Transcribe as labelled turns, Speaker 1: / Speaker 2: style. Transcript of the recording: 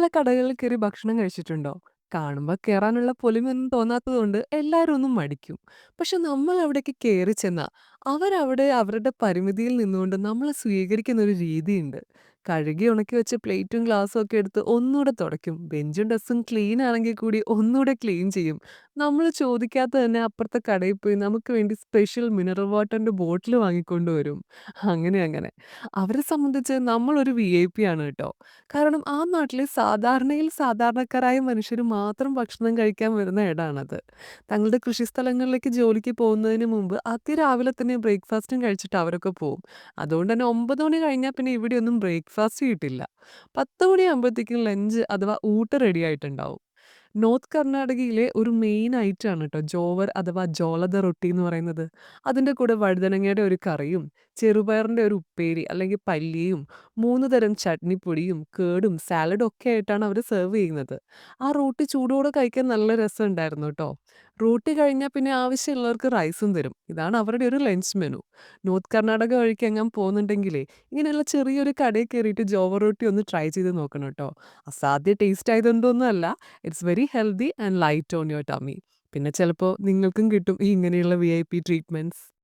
Speaker 1: ചില കടകളിൽ കയറി ഭക്ഷണം കഴിച്ചിട്ടുണ്ടോ? കാണുമ്പോ കേറാനുള്ള പൊലിമയൊന്നും തോന്നാത്തതുകൊണ്ട് എല്ലാരും ഒന്ന് മടിക്കും. പക്ഷെ നമ്മൾ അവിടേക്ക് കേറി ചെന്നാ, അവരവിടെ അവരുടെ പരിമിതിയിൽ നിന്നുകൊണ്ട് നമ്മളെ സ്വീകരിക്കുന്ന ഒരു രീതിയുണ്ട്. കഴുകി ഉണക്കി വെച്ച പ്ലേറ്റും ഗ്ലാസും ഒക്കെ എടുത്ത് ഒന്നൂടെ തുടയ്ക്കും. ബെഞ്ചും ഡെസ്കും ക്ലീൻ ആണെങ്കിൽ കൂടി ഒന്നൂടെ ക്ലീൻ ചെയ്യും. നമ്മള് ചോദിക്കാതെ തന്നെ അപ്പുറത്തെ കടയിൽ പോയി നമുക്ക് വേണ്ടി സ്പെഷ്യൽ മിനറൽ വാട്ടറിന്റെ ബോട്ടിൽ വാങ്ങിക്കൊണ്ട് വരും. അങ്ങനെ അങ്ങനെ. അവരെ സംബന്ധിച്ച് നമ്മളൊരു വിഐപി ആണ് കേട്ടോ. കാരണം ആ നാട്ടിലെ സാധാരണയിൽ സാധാരണക്കാരായ മനുഷ്യര് മാത്രം ഭക്ഷണം കഴിക്കാൻ വരുന്ന ഇടാണത്. തങ്ങളുടെ കൃഷിസ്ഥലങ്ങളിലേക്ക് ജോലിക്ക് പോകുന്നതിന് മുമ്പ് അതിരാവിലെ തന്നെ ബ്രേക്ക്ഫാസ്റ്റും കഴിച്ചിട്ട് അവരൊക്കെ പോവും. അതുകൊണ്ട് തന്നെ 9 മണി കഴിഞ്ഞാ പിന്നെ ഇവിടെയൊന്നും ബ്രേക്ക്ഫാസ്റ്റ് കിട്ടില്ല. 10 മണിയാകുമ്പോഴത്തേക്കും ലഞ്ച് അഥവാ ഊട്ട് റെഡി ആയിട്ടുണ്ടാവും. നോർത്ത് കർണാടകയിലെ ഒരു മെയിൻ ഐറ്റാണ് ട്ടോ ജോവർ അഥവാ ജോളദ റൊട്ടി എന്ന് പറയുന്നത്. അതിന്റെ കൂടെ വഴുതനങ്ങയുടെ ഒരു കറിയും, ചെറുപയറിന്റെ ഒരു ഉപ്പേരി അല്ലെങ്കിൽ പല്ലിയും, 3 തരം ചട്നിപ്പൊടിയും, കേടും, സാലഡും ഒക്കെ ആയിട്ടാണ് അവര് സെർവ് ചെയ്യുന്നത്. ആ റോട്ടി ചൂടോടെ കഴിക്കാൻ നല്ല രസമുണ്ടായിരുന്നു ട്ടോ. റോട്ടി കഴിഞ്ഞാൽ പിന്നെ ആവശ്യമുള്ളവർക്ക് റൈസും തരും. ഇതാണ് അവരുടെ ഒരു ലഞ്ച് മെനു. നോർത്ത് കർണാടക വഴിക്കെങ്ങാൻ പോകുന്നുണ്ടെങ്കിലേ ഇങ്ങനെയുള്ള ചെറിയൊരു കടയിൽ കയറിയിട്ട് ജോവർ റൊട്ടി ഒന്ന് ട്രൈ ചെയ്ത് നോക്കണം ട്ടോ. അസാധ്യ ടേസ്റ്റ് ആയതുകൊണ്ടൊന്നും അല്ല. It's very healthy and light on your tummy. പിന്നെ ചിലപ്പോ നിങ്ങൾക്കും കിട്ടും ഈ ഇങ്ങനെയുള്ള വിഐപി ട്രീറ്റ്മെന്റ്സ്.